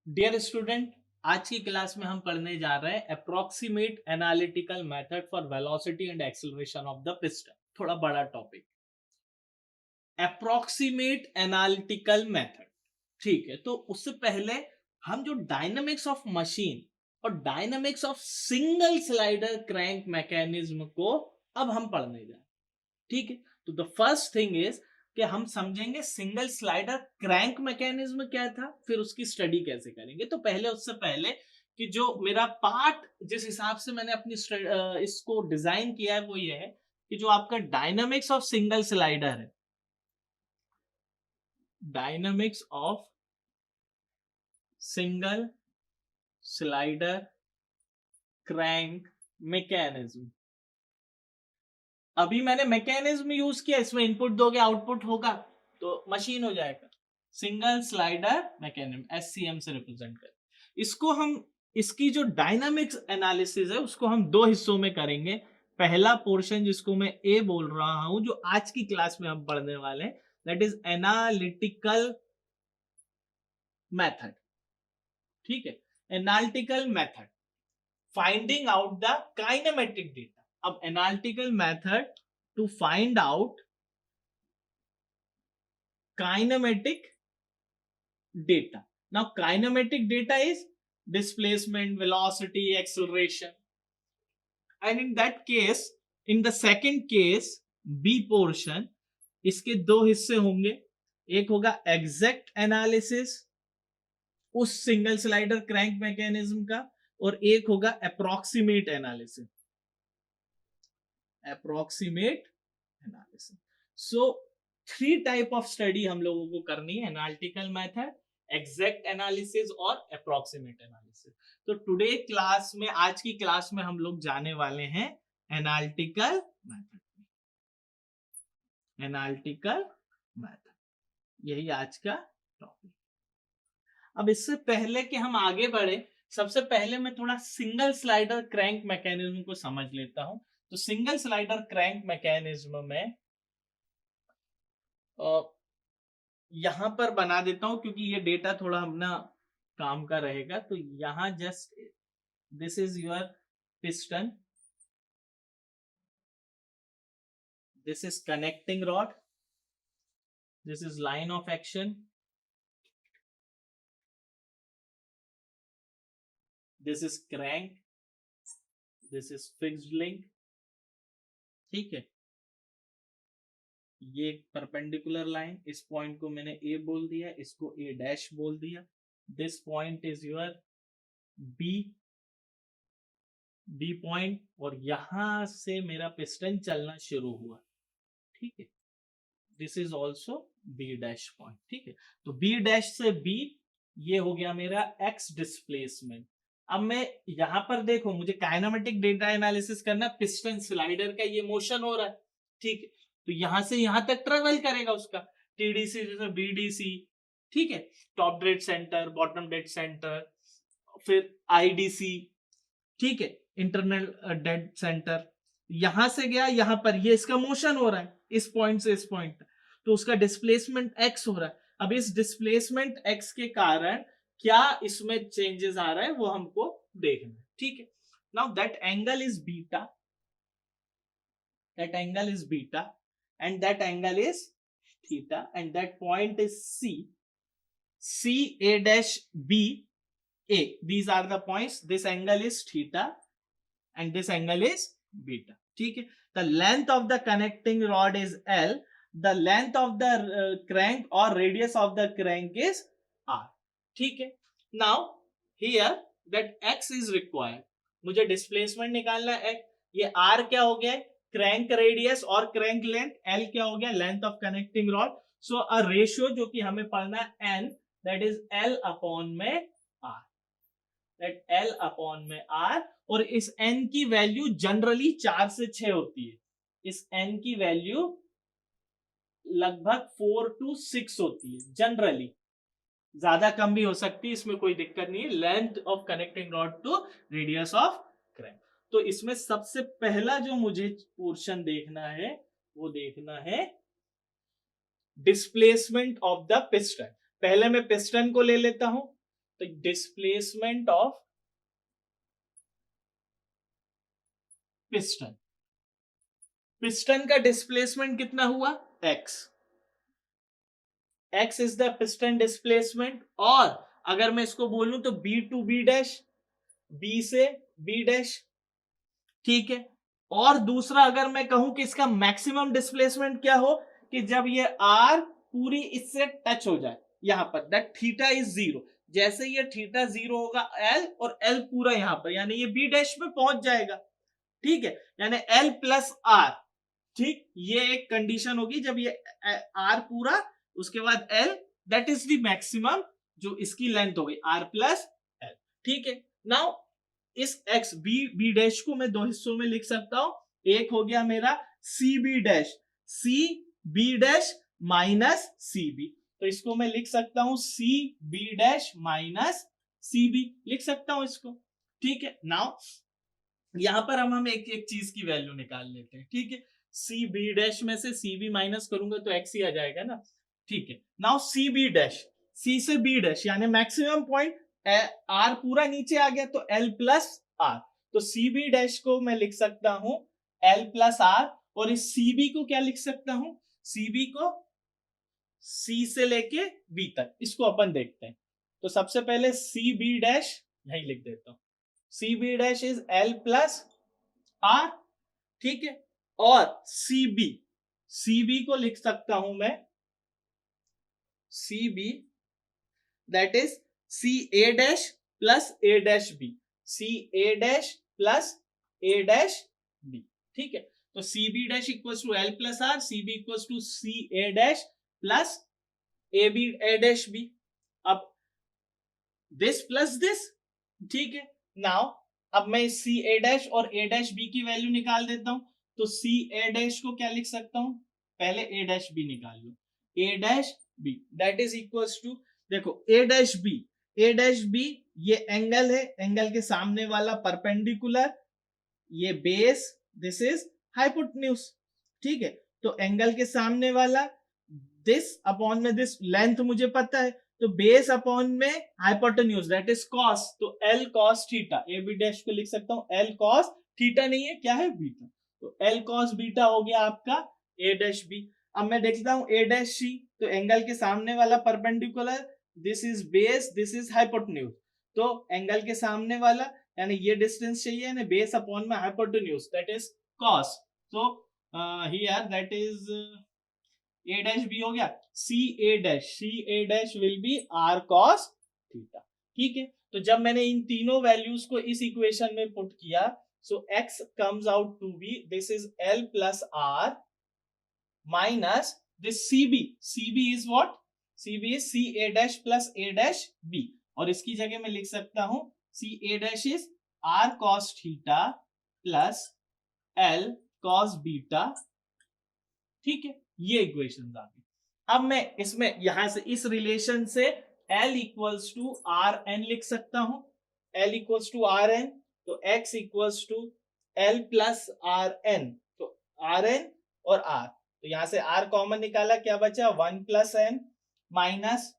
Dear student, आज की class में हम पढ़ने जा रहे हैं approximate analytical method for velocity and acceleration of the piston. थोड़ा बड़ा टॉपिक, अप्रोक्सीमेट एनालिटिकल मेथड। ठीक है, तो उससे पहले हम जो डायनामिक्स ऑफ मशीन और dynamics of single slider crank mechanism को अब हम पढ़ने जा रहे हैं। ठीक है, तो द फर्स्ट थिंग इज कि हम समझेंगे सिंगल स्लाइडर क्रैंक मैकेनिज्म क्या था, फिर उसकी स्टडी कैसे करेंगे। तो पहले उससे पहले कि जो मेरा पार्ट जिस हिसाब से मैंने अपनी इसको डिजाइन किया है वो ये है कि जो आपका डायनामिक्स ऑफ सिंगल स्लाइडर है, dynamics of single slider crank mechanism. अभी मैंने मैकेनिज्म यूज किया, इसमें इनपुट दोगे आउटपुट होगा तो मशीन हो जाएगा। सिंगल स्लाइडर मैकेनिज्म एससीएम से रिप्रेजेंट कर इसको हम, इसकी जो डायनामिक्स एनालिसिस है उसको हम दो हिस्सों में करेंगे। पहला पोर्शन जिसको मैं ए बोल रहा हूं, जो आज की क्लास में हम पढ़ने वाले हैं, दैट इज एनालिटिकल मेथड। ठीक है, analytical method finding out the kinematic data. अब analytical method to find out kinematic data. Now kinematic data is displacement, velocity, acceleration, and in that case, in the second case B portion, इसके दो हिस्से होंगे। एक होगा exact analysis उस single slider crank mechanism का, और एक होगा approximate analysis, approximate analysis. So three type of study हम लोगों को करनी है, एनालिटिकल मेथड, एग्जैक्ट एनालिसिस और अप्रोक्सीमेट एनालिसिस। तो टुडे क्लास में, आज की क्लास में हम लोग जाने वाले हैं एनालिटिकल मेथड, एनालिटिकल मेथड, यही आज का टॉपिक। अब इससे पहले कि हम आगे बढ़े, सबसे पहले मैं थोड़ा सिंगल स्लाइडर क्रैंक मैकेनिज्म को समझ लेता हूं। तो सिंगल स्लाइडर क्रैंक मैकेनिज्म में यहां पर बना देता हूं क्योंकि ये डेटा थोड़ा अपना काम का रहेगा। तो यहां just this is your piston, this is connecting rod, this is line of action, this is crank, this is fixed link. ठीक है, ये परपेंडिकुलर लाइन, इस पॉइंट को मैंने ए बोल दिया, इसको ए डैश बोल दिया। This point is your B, B point, और यहां से मेरा पिस्टन चलना शुरू हुआ। ठीक है, this is also be dash point. ठीक है, तो बी डैश से बी, ये हो गया मेरा एक्स डिस्प्लेसमेंट। अब मैं यहां पर देखो, मुझे काइनेमेटिक डेटा एनालिसिस करना, पिस्टन स्लाइडर का ये मोशन हो रहा है। ठीक है, तो यहां से यहां तक ट्रेवल करेगा उसका टीडीसी जैसे बीडीसी। ठीक है, top dead centre, bottom dead centre, फिर आईडीसी। ठीक है, इंटरनल डेड सेंटर, यहां से गया यहां पर, ये इसका मोशन हो रहा है इस पॉइंट से इस पॉइंट तक, तो उसका डिस्प्लेसमेंट एक्स हो रहा है। अब इस डिस्प्लेसमेंट एक्स के कारण क्या इसमें चेंजेस आ रहा है वो हमको देखना है। ठीक है, now that angle is beta, that angle is beta, and that angle is theta, and that point is c, c a dash b a, these are the points. This angle is theta and this angle is beta. ठीक है, the length of the connecting rod is L, the length of the crank or radius of the crank is R. ठीक है, now here that x is required, मुझे displacement निकालना है। ये R क्या हो गया, क्रैंक रेडियस, और क्रैंक लेंथ L क्या हो गया, length of connecting rod. So a ratio जो कि हमें पढ़ना है N, that is L upon में R, दैट L अपॉन में R। और इस n की वैल्यू जनरली 4 से 6 होती है, इस n की वैल्यू लगभग 4 to 6 होती है जनरली, ज्यादा कम भी हो सकती है, इसमें कोई दिक्कत नहीं है। Length of connecting rod to radius of crank. तो इसमें सबसे पहला जो मुझे पोर्शन देखना है वो देखना है डिस्प्लेसमेंट ऑफ द पिस्टन। पहले मैं पिस्टन को ले लेता हूं, तो डिस्प्लेसमेंट ऑफ पिस्टन, पिस्टन का डिस्प्लेसमेंट कितना हुआ, x, x is the piston displacement. और अगर मैं इसको बोलूं तो b to b dash, b से b डैश, ठीक है। और दूसरा अगर मैं कहूं कि इसका मैक्सिमम डिस्प्लेसमेंट क्या हो, कि जब ये r पूरी इससे टच हो जाए यहां पर, दैट थीटा इज 0, जैसे ये थीटा 0 होगा l, और l पूरा यहां पर, यानी ये b डैश पे पहुंच जाएगा, ठीक है, यानी l प्लस r, ठीक, ये एक कंडीशन होगी जब ये r पूरा, उसके बाद l, that is the maximum, जो इसकी लेंथ हो गई r प्लस l, ठीक है। नाउ इस x b डैश को मैं दो हिस्सों में लिख सकता हूं, एक हो गया मेरा C B dash, C B dash minus C B, तो इसको मैं लिख सकता हूं C B dash minus C B, लिख सकता हूं इसको, ठीक है। नाउ यहां पर हम एक एक चीज की वैल्यू निकाल लेते हैं, ठीक है। सी बी डैश में से सी बी माइनस करूंगा तो एक्स ही आ जाएगा ना, ठीक है। नाउ सी बी डैश, सी से बी डैश यानी मैक्सिमम पॉइंट, आर पूरा नीचे आ गया तो एल प्लस आर, तो सी बी डैश को मैं लिख सकता हूं एल प्लस आर, और इस सी बी को क्या लिख सकता हूं, सी बी को सी से लेके बी तक, इसको अपन देखते हैं। तो सबसे पहले सी बी डैश यही लिख देता हूं, C B dash is L plus R, ठीक है। और सी बी को लिख सकता हूं मैं C B, that is C A dash plus A dash B, C A dash plus A dash B, ठीक है। तो C B dash equals to L plus R, C B equals to C A dash plus A B A dash B, अब this plus this, ठीक है। Now अब मैं C A dash और A dash B की value निकाल देता हूं, तो सी ए डैश को क्या लिख सकता हूं, पहले ए डैश बी निकाल लो, A dash B that is equals to, देखो A dash B, A dash B ये एंगल है, एंगल के सामने वाला परपेंडिकुलर, ये बेस, दिस इज हाइपोटेन्यूज, ठीक है। तो एंगल के सामने वाला, दिस अपॉन में दिस, लेंथ मुझे पता है, तो बेस अपॉन में हाइपोटेन्यूज दैट इज कॉस, तो L cos theta, A B dash को लिख सकता हूं एल कॉस थीटा, नहीं है क्या है बीटा, तो एल कॉस बीटा हो गया आपका ए डैश बी। अब मैं देखता हूं ए डैश सी, तो एंगल के सामने वाला perpendicular, this is base, this is hypotenuse, तो एंगल के सामने वाला यानी ये डिस्टेंस चाहिए यानी बेस अपॉन में hypotenuse that is cos, so here that is a dash b हो गया, c a dash will be r cos theta, ठीक है। तो जब मैंने इन तीनों वैल्यूज को इस इक्वेशन में पुट किया, so x comes out to be this is l plus r minus this cb is what, cb is c a dash plus a dash b, और इसकी जगह मैं लिख सकता हूं c a dash is r cos theta plus l cos beta, ठीक है। ये इक्वेशन आ गई। अब मैं इसमें यहां से इस रिलेशन से L equals to R N लिख सकता हूं, L equals to R N, तो X equals to L plus R N, तो आर एन और R, तो यहां से R कॉमन निकाला, क्या बचा 1 plus N minus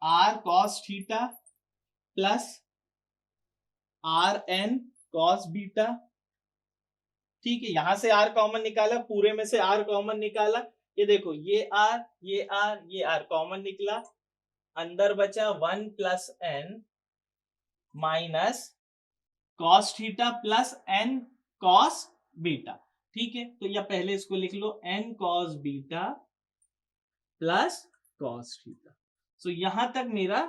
R cos theta plus R N cos beta, ठीक है। यहां से r कॉमन निकाला, पूरे में से r कॉमन निकाला, ये देखो ये r ये r ये r कॉमन निकला, अंदर बचा 1 plus N minus cos theta plus n cos beta, ठीक है। तो या पहले इसको लिख लो n cos beta plus cos theta, so यहां तक मेरा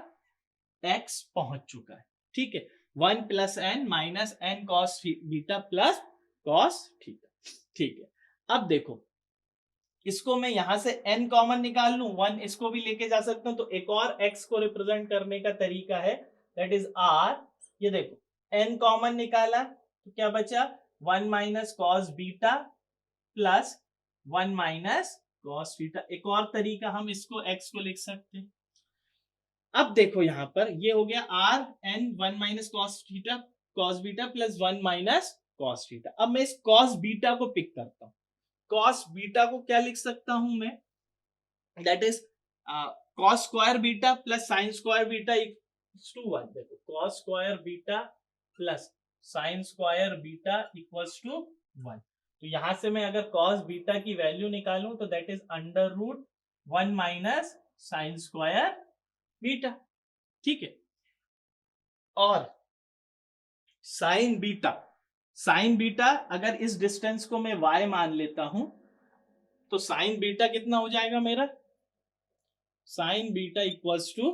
x पहुंच चुका है, ठीक है। 1 plus N minus n cos beta plus cos theta, ठीक है। अब देखो इसको मैं यहां से n कॉमन निकाल लूं, 1 इसको भी लेके जा सकता हूं, तो एक और x को रिप्रेजेंट करने का तरीका है, दैट इज r, ये देखो n कॉमन निकाला तो क्या बचा 1 minus cos beta plus 1 minus cos theta, एक और तरीका हम इसको x को लिख सकते हैं। अब देखो यहां पर ये हो गया r n 1 minus cos theta cos beta plus 1 minus cos theta. अब मैं इस कॉस बीटा को पिक करता हूं, कॉस बीटा को क्या लिख सकता हूं मैं, that is cos square beta plus sine square beta equals to 1। देखो cos square beta plus sine square beta equals to 1। तो यहां से मैं अगर कॉस बीटा की वैल्यू निकालूं तो that is under root 1 minus sine square beta. ठीक है, और साइन बीटा अगर इस डिस्टेंस को मैं y मान लेता हूं तो साइन बीटा कितना हो जाएगा मेरा, sine beta equals to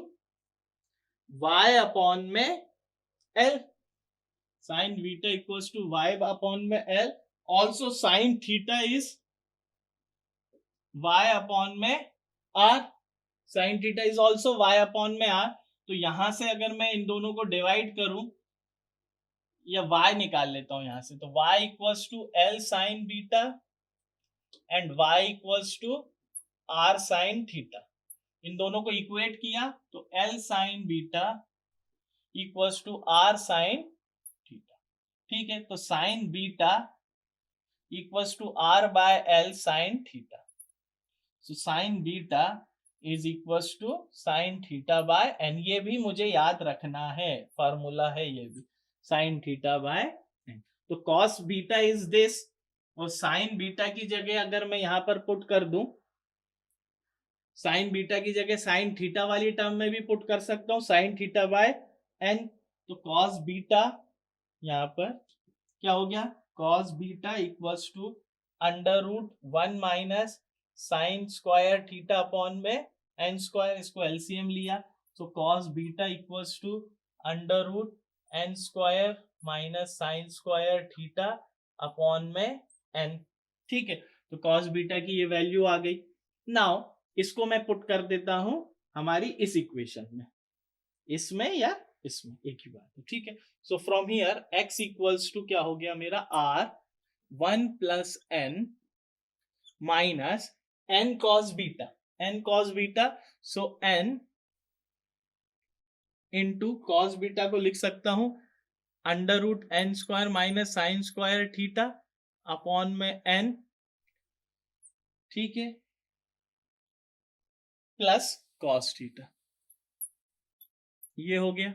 y upon में l, sine beta equals to y upon में l। Also sine theta is y upon में r, sine theta is also y upon में r। तो यहां से अगर मैं इन दोनों को डिवाइड करूं या y निकाल लेता हूं यहां से, तो y equals to l sine beta and y equals to r sine theta. इन दोनों को इक्वेट किया तो l sine beta equals to r sine theta. ठीक है, तो sine beta equals to r by l sine theta. So sine beta is equals to sine theta by n। ये भी मुझे याद रखना है, फॉर्मूला है ये भी, साइन थीटा बाय n। तो कॉस बीटा इज दिस, और साइन बीटा की जगह अगर मैं यहां पर पुट कर दूं, साइन बीटा की जगह साइन थीटा वाली टर्म में भी पुट कर सकता हूं, साइन थीटा बाय n। तो कॉस बीटा यहां पर क्या हो गया, cos beta equals to under root 1 minus sine square theta upon में n स्क्वायर, इसको एलसीएम लिया तो cos beta equals to under root n square minus sine square theta upon में n। ठीक है, तो कॉस बीटा की ये वैल्यू आ गई। नाउ इसको मैं पुट कर देता हूं हमारी इस इक्वेशन में, इसमें या इसमें एक ही बात है। ठीक है, so from here x equals to क्या हो गया मेरा, r 1 plus n minus n cos beta, so n into cos beta को लिख सकता हूं under root n square minus sine square theta upon में n। ठीक है, प्लस कॉस थीटा, ये हो गया।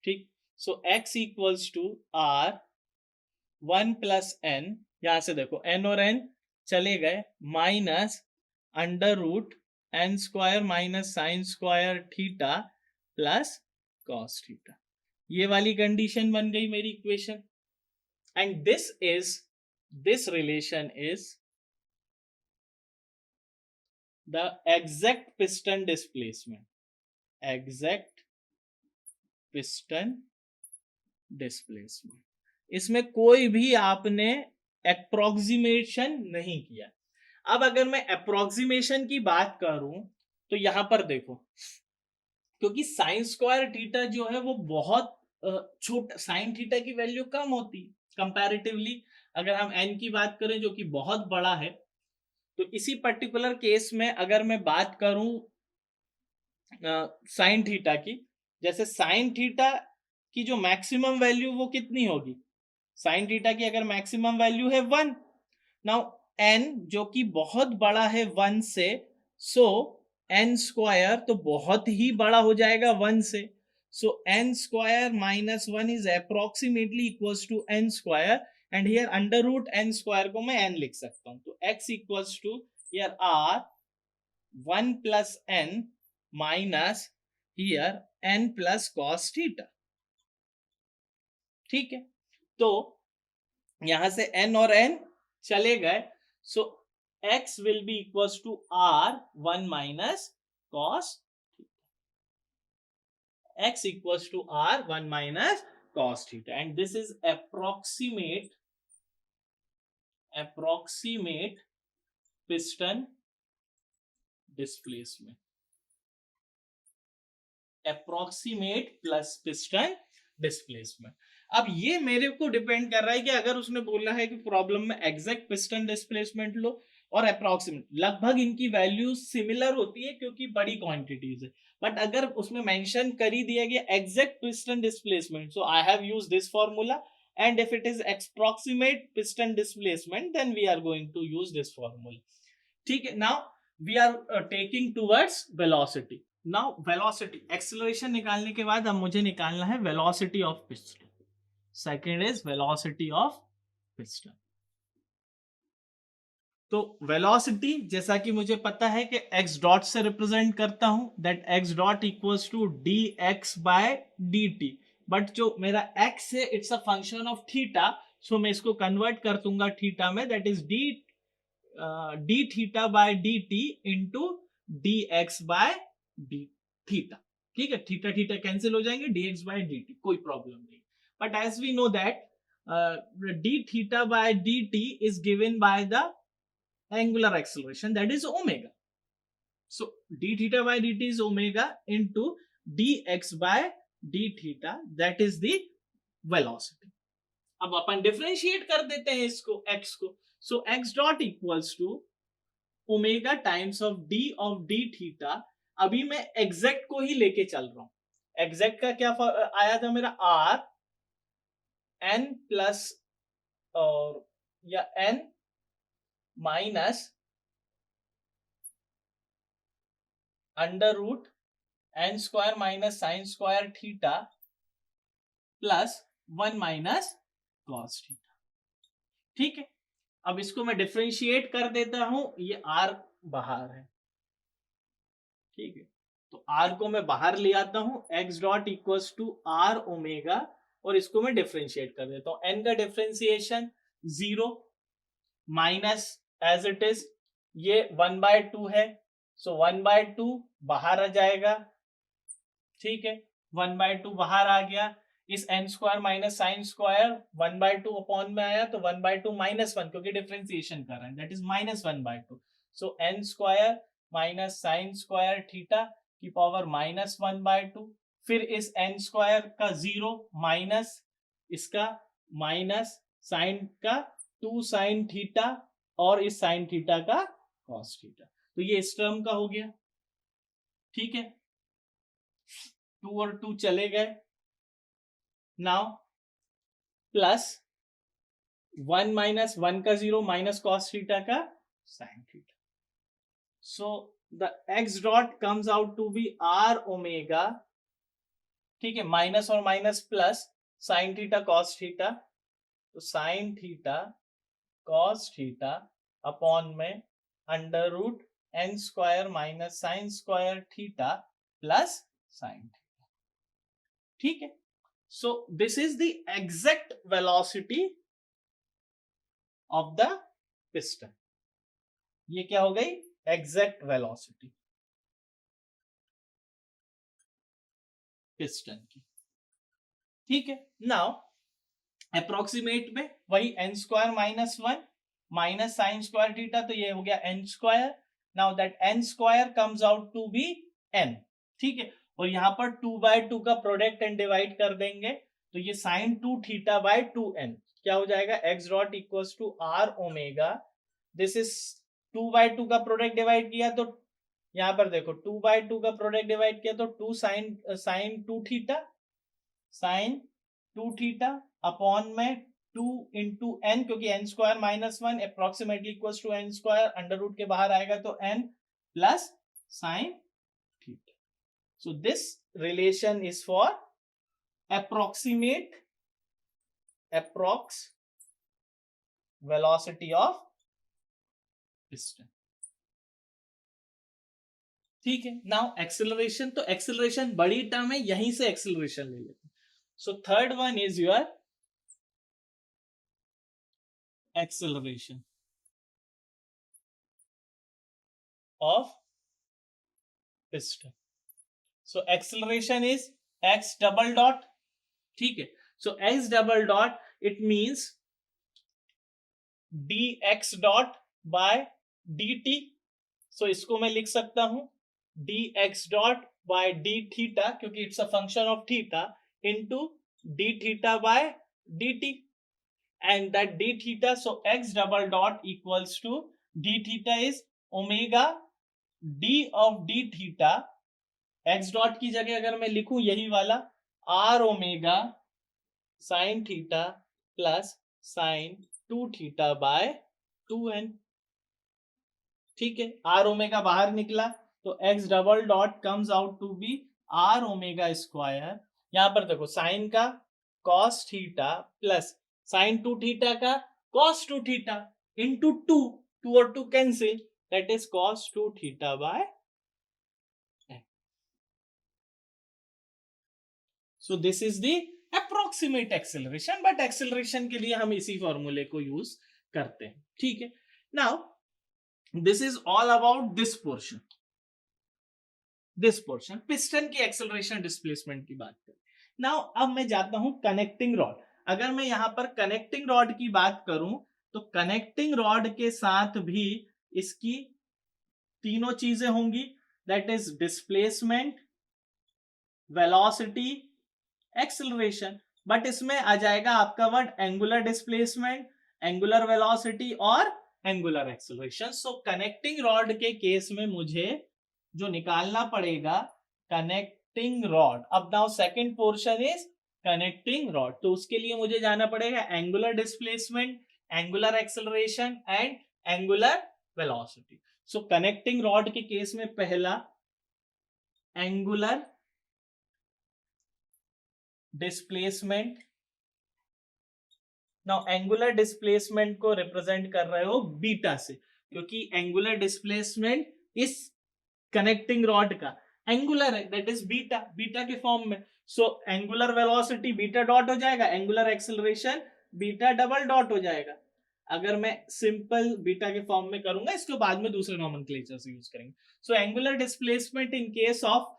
ठीक, so x equals to r 1 plus n, यहां से देखो n और n चले गए, minus under root n square minus sine square theta plus cos theta. ये वाली कंडीशन बन गई मेरी equation. And this relation is the exact piston displacement, exact piston displacement. इसमें कोई भी आपने अप्रोक्सीमेशन नहीं किया। अब अगर मैं अप्रोक्सीमेशन की बात करूं तो यहां पर देखो, क्योंकि साइन स्क्वायर थीटा जो है वो बहुत छोटा, साइन थीटा की वैल्यू कम होती कंपैरेटिवली। अगर हम n की बात करें जो कि बहुत बड़ा है, तो इसी पर्टिकुलर केस में अगर मैं बात करूं साइन थीटा की, जैसे साइन थीटा की जो मैक्सिमम वैल्यू वो कितनी होगी, साइन थीटा की अगर मैक्सिमम वैल्यू है 1, नाउ n जो कि बहुत बड़ा है 1 से, सो n स्क्वायर तो बहुत ही बड़ा हो जाएगा 1 से, so n square minus 1 is approximately equals to n square, and here under root n square को मैं n लिख सकता हूं। तो x equals to here r 1 plus n minus here n plus cos theta. ठीक है, तो यहां से n और n चले गए, सो x will be equals to r 1 minus cos theta, x equals to r 1 minus cos theta, and this is approximate piston displacement, approximate plus piston displacement। अब ये मेरे को डिपेंड कर रहा है कि अगर उसने बोला है कि प्रॉब्लम में एग्जैक्ट पिस्टन डिस्प्लेसमेंट लो और अप्रोक्सीमेट, लगभग इनकी वैल्यू सिमिलर होती है क्योंकि बड़ी क्वांटिटीज है, बट अगर उसमें मेंशन कर ही दिया गया exact piston displacement, so I have used this formula, and if it is approximate piston displacement then we are going to use this formula। ठीक है, now we are taking towards velocity. Now velocity, acceleration निकालने के बाद अब मुझे निकालना है velocity of piston. Second is velocity of piston. तो वेलोसिटी जैसा कि मुझे पता है कि x डॉट से रिप्रेजेंट करता हूं, that x dot equals to dx by dt. But जो मेरा x है it's a function of theta, so मैं इसको कन्वर्ट कर दूंगा थीटा में, that is d theta by dt into dx by d theta. ठीक है, थीटा थीटा कैंसिल हो जाएंगे, dx बाय dt कोई प्रॉब्लम नहीं. But as we know that d theta by dt is given by the angular acceleration, that is omega. So d theta by dt is omega into dx by d theta, that is the velocity. अब अपन differentiate कर देते हैं इसको x को. So x dot equals to omega times of D theta. अभी मैं exact को ही लेके चल रहा हूं. एग्जैक्ट का क्या आया था मेरा, r n प्लस और या n minus under root n square minus sine square theta plus 1 minus cos theta. ठीक है, अब इसको मैं डिफरेंशिएट कर देता हूं, ये r बाहर है. ठीक है, तो r को मैं बाहर ले आता हूं, x dot equals to r omega, और इसको मैं डिफरेंशिएट कर देता हूं. n का differentiation 0 minus as it is ये 1/2 है, सो 1/2 बाहर आ जाएगा. ठीक है, 1/2 बाहर आ गया. इस n square minus sine square 1/2 upon में आया, तो 1/2 -1 क्योंकि डिफरेंशिएशन कर रहे हैं, that is -1/2. So n square minus sine square theta की पावर -1/2. फिर इस n स्क्वायर का 0 माइनस इसका माइनस साइन का 2 साइन थीटा और इस साइन थीटा का कॉस थीटा. तो ये इस टर्म का हो गया. ठीक है, 2 और 2 चले गए. नाउ प्लस 1 माइनस 1 का 0 माइनस कॉस थीटा का sine theta. So the x dot comes out to be r omega. ठीक है, माइनस और minus plus sine theta cos theta, तो sine theta cos theta upon में under root n square minus sine square theta plus sine theta. ठीक है, so this is the exact velocity of the piston. ये क्या हो गई, exact velocity piston की. ठीक है, नाउ अप्रोक्सीमेट में वही n square minus 1 minus sine square theta, तो ये हो गया n square. Now that n square comes out to be n. ठीक है, और यहां पर 2/2 का प्रोडक्ट एंड डिवाइड कर देंगे, तो ये साइन 2 थीटा बाय 2n क्या हो जाएगा, x dot equals to r omega. This is 2/2 का प्रोडक्ट डिवाइड किया, तो यहां पर देखो 2/2 का प्रोडक्ट डिवाइड किया, तो 2 sine 2 theta sine 2 theta upon में 2 इंटू n, क्योंकि n square minus 1 approximately equals to n square, under root के बाहर आएगा तो n plus sine theta. So this relation is for approximate approx velocity of piston. ठीक है, now acceleration, तो acceleration बड़ी टर्म है, यहीं से एक्सेलरेशन ले लेते हैं. So third one is your acceleration of piston. So acceleration is x double dot. ठीक है, so x double dot it means dx dot by dt. so इसको मैं लिख सकता हूं dx dot by d theta, क्योंकि it's a function of theta, into d theta by dt, and that d theta, so x double dot equals to d theta is omega d of d theta. x dot की जगह अगर मैं लिखूं यही वाला r omega sine theta plus sine 2 theta by 2n. ठीक है, r omega बाहर निकला तो x double dot comes out to be r omega square, यहां पर देखो साइन का cos theta plus sine 2 theta का cos 2 थीटा इंटू 2 और 2 cancel, that is cos 2 theta by n. So this is the approximate acceleration, but acceleration के लिए हम इसी फॉर्मूले को यूज करते हैं, ठीक है. Now this is all about this portion. Piston की एक्सेलरेशन डिस्प्लेसमेंट की बात करें. नाउ अब मैं जाता हूं कनेक्टिंग रॉड. अगर मैं यहां पर कनेक्टिंग रॉड की बात करूं तो कनेक्टिंग रॉड के साथ भी इसकी तीनों चीजें होंगी, that is displacement, velocity, acceleration. But इसमें आ जाएगा आपका word angular displacement, angular velocity और angular acceleration. So connecting rod के केस में मुझे जो निकालना पड़ेगा कनेक्टिंग रॉड. अब now second portion is connecting rod, तो उसके लिए मुझे जाना पड़ेगा angular displacement, angular acceleration and angular velocity. So connecting rod के केस में पहला angular displacement. Now angular displacement को रिप्रेजेंट कर रहे हो बीटा से, क्योंकि एंगुलर डिस्प्लेसमेंट इस कनेक्टिंग रॉड का एंगुलर है, दैट इज बीटा, बीटा के फॉर्म में. So angular velocity beta dot हो जाएगा, angular acceleration beta double dot हो जाएगा. अगर मैं सिंपल बीटा के फॉर्म में करूंगा, इसके बाद में दूसरे नोमेनक्लेचर से यूज करेंगे. So angular displacement in case of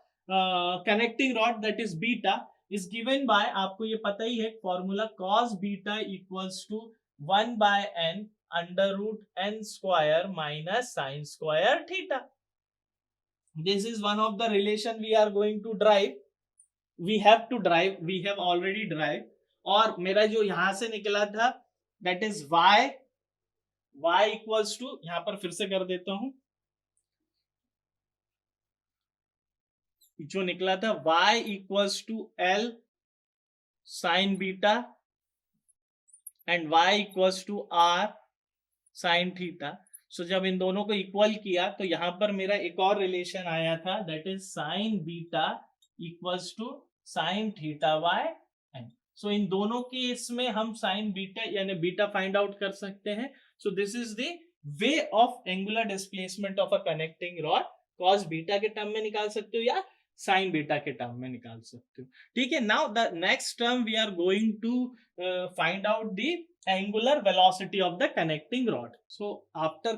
connecting rod that is beta is given by, आपको ये पता ही है formula, cos beta equals to 1 by n under root n square minus sine square theta. This is one of the relation we are going to derive. We have to derive, we have already derived. और मेरा जो यहां से निकला था that is y equals to, यहां पर फिर से कर देता हूं, जो निकला था y equals to L sine beta and y equals to R sine theta. So जब इन दोनों को इक्वल किया तो यहां पर मेरा एक और रिलेशन आया था, that is sine beta equals to sine theta by N. So इन दोनों केस में हम साइन बीटा यानी बीटा फाइंड आउट कर सकते हैं. So this is the way of angular displacement of a connecting rod. Cos beta के term में निकाल सकते हो या साइन बीटा के टर्म में निकाल सकते हो, ठीक है. Now the next term we are going to find out the angular velocity of the connecting rod. So after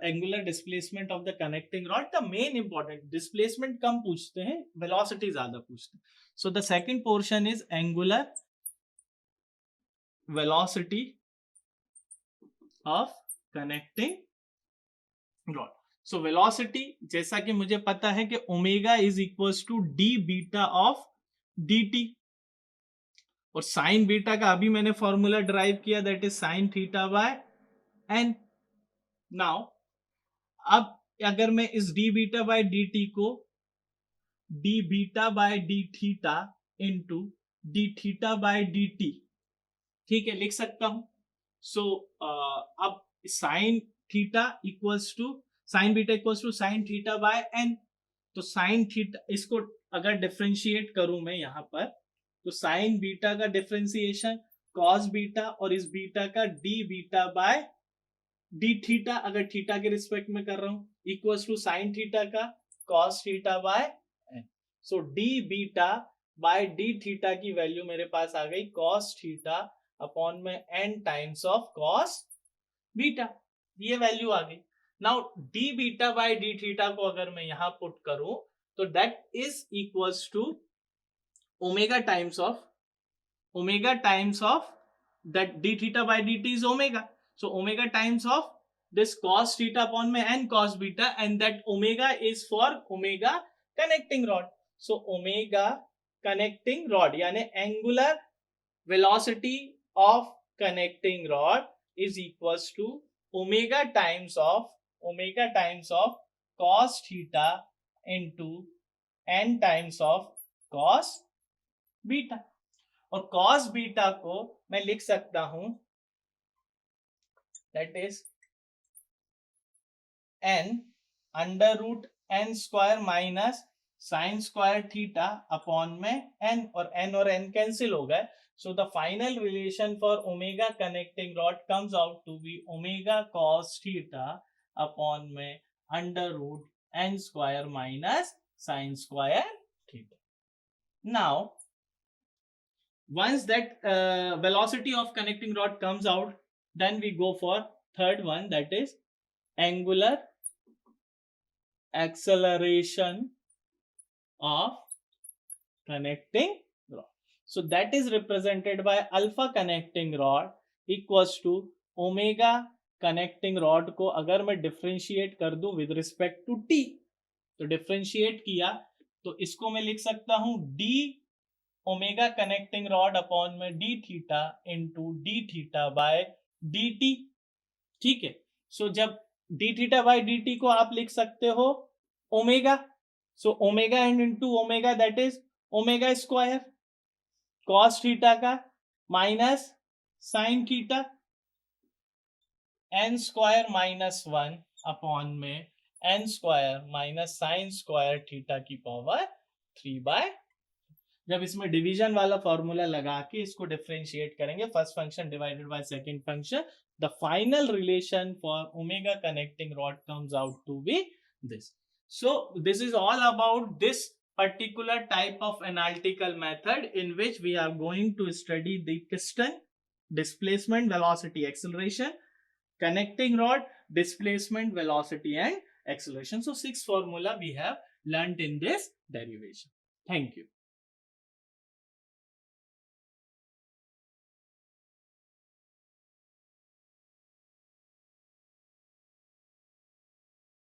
angular displacement of the connecting rod, the main important displacement कम पूछते हैं, velocity ज्यादा पूछते हैं. So the second portion is angular velocity of connecting rod. So velocity जैसा कि मुझे पता है कि omega is equals to d beta of dt, और साइन बीटा का अभी मैंने फॉर्मूला ड्राइव किया, that is sine theta by N. Now अब अगर मैं इस D beta by D T को D beta by D theta into D theta by D T, ठीक है, लिख सकता हूं. सो अब sine theta equals to sine beta equals to sine theta by N. तो साइन थीटा, इसको अगर डिफरेंशिएट करूं मैं यहां पर, तो साइन बीटा का डिफरेंशिएशन कॉस बीटा और इस बीटा का d beta by D theta, अगर थीटा के रिस्पेक्ट में कर रहा हूं, इक्वल्स टू साइन थीटा का cos theta by N. So d beta by D theta की वैल्यू मेरे पास आ गई कॉस थीटा अपॉन में n times of cos beta, ये वैल्यू आ गई. Now d beta by D theta को अगर मैं यहां पुट करूं तो that is equals to omega times of that d theta by dt is omega. So omega times of this cos theta upon में n cos beta, and that omega is for omega connecting rod. So omega connecting rod यानी angular velocity of connecting rod is equals to omega times of cos theta into n times of cos beta. और cos beta को मैं लिख सकता हूं, that is n under root n square minus sine square theta upon में n, और n cancel हो गए. So the final relation for omega connecting rod comes out to be omega cos theta upon में under root n square minus sin square theta. Now, once that velocity of connecting rod comes out, then we go for third one, that is angular acceleration of connecting rod. So that is represented by alpha connecting rod equals to omega connecting rod को अगर मैं differentiate कर दूं with respect to t, तो differentiate किया तो इसको मैं लिख सकता हूं d omega connecting rod upon में d theta into d theta by dt. ठीक है. सो जब d थीटा बाय dt को आप लिख सकते हो omega, so omega and into omega that is omega square cos theta का minus sine theta n square minus 1 upon में n square minus sine square theta की पावर 3/. जब इसमें डिवीजन वाला फॉर्मूला लगा के इसको डिफरेंशिएट करेंगे, first function divided by second function, the final relation for omega connecting rod comes out to be this. So this is all about this particular type of analytical method in which we are going to study the piston, displacement, velocity, acceleration, connecting rod, displacement, velocity and acceleration. So 6 formula we have learnt in this derivation. Thank you.